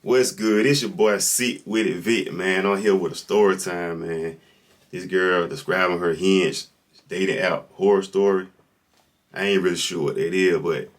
What's good? It's your boy Sit With It Vic, man. I'm here with a story time, man. This girl describing her Hinge dating app horror story. I ain't really sure what that is, but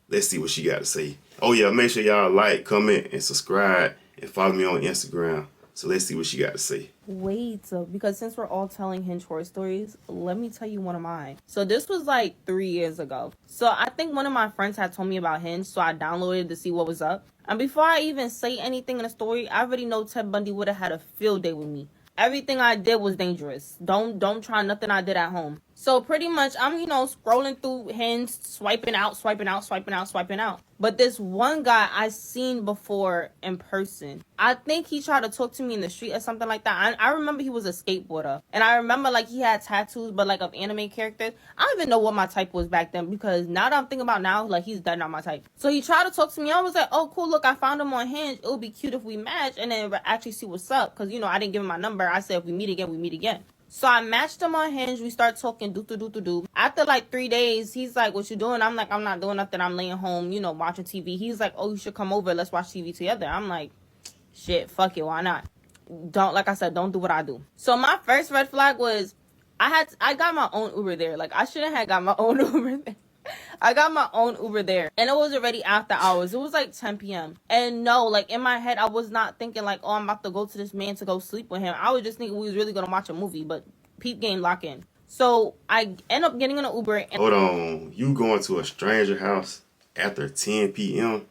let's see what she got to say. Oh yeah, make sure y'all like, comment, and subscribe, and follow me on Instagram. So let's see what she got to say. Wait, so because since we're all telling Hinge horror stories, let me tell you one of mine. So this was like 3 years ago. So I think one of my friends had told me about Hinge, so I downloaded to see what was up. And before I even say anything in the story, I already know Ted Bundy would have had a field day with me. Everything I did was dangerous. Don't try nothing I did at home. So pretty much I'm, scrolling through Hinge, swiping out, swiping out, swiping out, swiping out. But this one guy I seen before in person. I think he tried to talk to me in the street or something like that. I remember he was a skateboarder. And I remember like he had tattoos, but like of anime characters. I don't even know what my type was back then because now that I'm thinking about now, like he's dead not my type. So he tried to talk to me. I was like, oh cool, look, I found him on Hinge. It would be cute if we match and then actually see what's up. Cause I didn't give him my number. I said if we meet again, we meet again. So I matched him on Hinge. We start talking, do. After like 3 days, he's like, what you doing? I'm like, I'm not doing nothing. I'm laying home, watching TV. He's like, oh, you should come over. Let's watch TV together. I'm like, shit, fuck it. Why not? Like I said, don't do what I do. So my first red flag was I got my own Uber there. Like I shouldn't have got my own Uber there. I got my own Uber there and it was already after hours. It was like 10 p.m. And no, like in my head, I was not thinking like, oh, I'm about to go to this man to go sleep with him. I was just thinking we was really going to watch a movie, but peep game lock in. So I end up getting in an Uber. And Hold on, you going to a stranger house after 10 p.m.?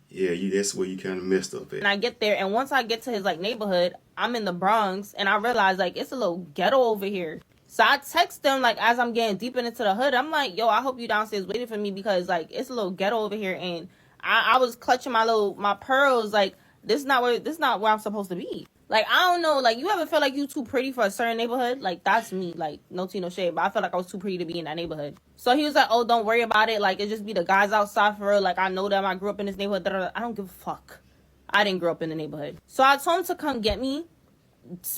Yeah, that's where you kind of messed up at. And I get there and once I get to his like neighborhood, I'm in the Bronx and I realize like it's a little ghetto over here. So I text them like as I'm getting deep into the hood. I'm like, yo, I hope you downstairs waiting for me because like it's a little ghetto over here. And I was clutching my pearls like this is not where I'm supposed to be. Like I don't know, like you ever feel like you too pretty for a certain neighborhood? Like that's me. Like no tea, no shade, but I felt like I was too pretty to be in that neighborhood. So he was like, oh, don't worry about it. Like it just be the guys outside for real. Like I know them. I grew up in this neighborhood. I don't give a fuck. I didn't grow up in the neighborhood. So I told him to come get me.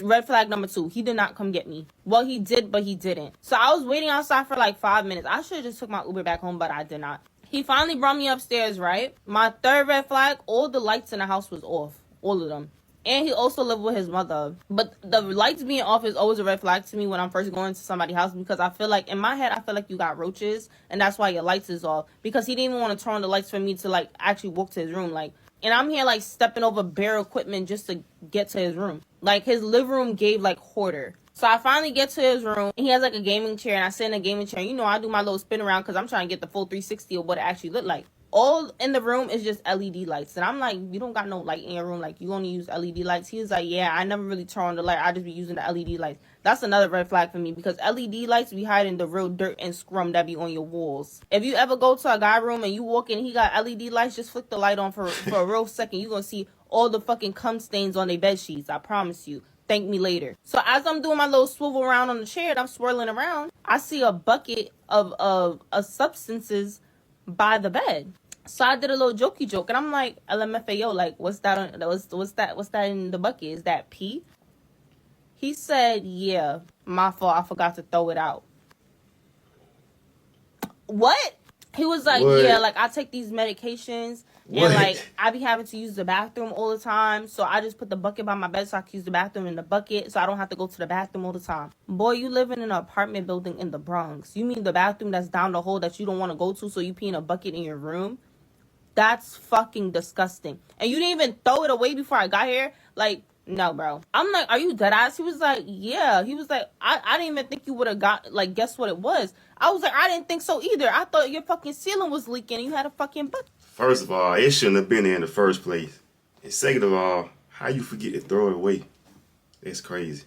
Red flag number 2, he did not come get me. Well, he did, but he didn't. So I was waiting outside for like 5 minutes. I should have just took my Uber back home, but I did not. He finally brought me upstairs, right? My third red flag, all the lights in the house was off. All of them. And he also lived with his mother. But the lights being off is always a red flag to me when I'm first going to somebody's house because I feel like, in my head, I feel like you got roaches and that's why your lights is off. Because he didn't even want to turn on the lights for me to like actually walk to his room. Like, and I'm here like stepping over bare equipment just to get to his room. Like his living room gave like hoarder. So I finally get to his room and he has like a gaming chair and I sit in a gaming chair. I do my little spin around because I'm trying to get the full 360 of what it actually looked like. All in the room is just LED lights. And I'm like, you don't got no light in your room. Like you only use LED lights. He was like, yeah, I never really turn on the light. I just be using the LED lights. That's another red flag for me because LED lights be hiding the real dirt and scrum that be on your walls. If you ever go to a guy room and you walk in, he got LED lights, just flick the light on for a real second. You're going to see all the fucking cum stains on their bed sheets. I promise you. Thank me later. So as I'm doing my little swivel around on the chair and I'm swirling around, I see a bucket of substances by the bed. So I did a little jokey joke and I'm like, LMFAO, like what's that what's that in the bucket? Is that pee? He said, yeah, my fault, I forgot to throw it out. What? He was like, What? yeah, like I take these medications and like I be having to use the bathroom all the time. So I just put the bucket by my bed so I can use the bathroom in the bucket so I don't have to go to the bathroom all the time. Boy, you live in an apartment building in the Bronx. You mean the bathroom that's down the hole that you don't want to go to so you pee in a bucket in your room? That's fucking disgusting. And you didn't even throw it away before I got here? Like, no, bro. I'm like, are you dead ass? He was like, yeah. He was like, I didn't even think you would have got, like, guess what it was? I was like, I didn't think so either. I thought your fucking ceiling was leaking and you had a fucking bucket. First of all, it shouldn't have been there in the first place. And second of all, how you forget to throw it away? That's crazy.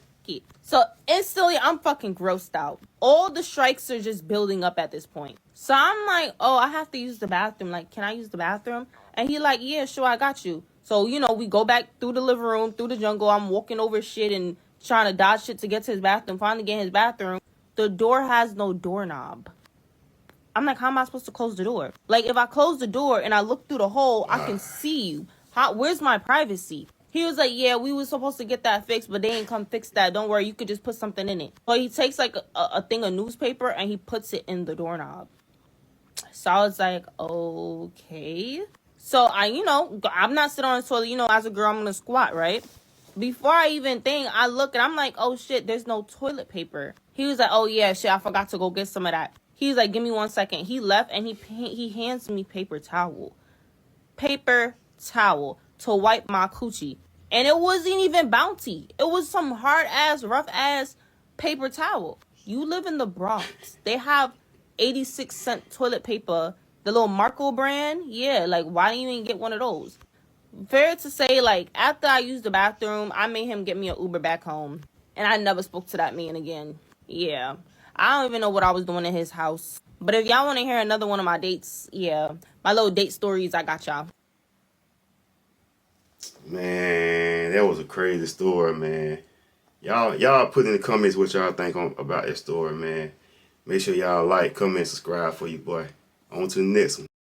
So instantly, I'm fucking grossed out. All the strikes are just building up at this point. So I'm like, oh, I have to use the bathroom. Like, can I use the bathroom? And he like, yeah, sure, I got you. So, we go back through the living room, through the jungle. I'm walking over shit and trying to dodge shit to get to his bathroom. Finally get in his bathroom. The door has no doorknob. I'm like, how am I supposed to close the door? Like, if I close the door and I look through the hole, I can see you. Where's my privacy? He was like, yeah, we were supposed to get that fixed, but they ain't come fix that. Don't worry, you could just put something in it. So he takes like a thing of newspaper and he puts it in the doorknob. So I was like, okay. So I'm not sitting on the toilet. As a girl, I'm gonna squat, right? Before I even think, I look and I'm like, oh shit, there's no toilet paper. He was like, oh yeah, shit, I forgot to go get some of that. He's like, give me 1 second. He left and he hands me paper towel to wipe my coochie. And it wasn't even Bounty. It was some hard ass, rough ass paper towel. You live in the Bronx. They have 86-cent toilet paper, the little Marco brand. Yeah, like why didn't you even get one of those? Fair to say, like after I used the bathroom, I made him get me an Uber back home. And I never spoke to that man again. Yeah. I don't even know what I was doing in his house. But if y'all want to hear another one of my dates, yeah, my little date stories, I got y'all. Man, that was a crazy story, man. Y'all put in the comments what y'all think about that story, man. Make sure y'all like, comment, subscribe for you, boy. On to the next one.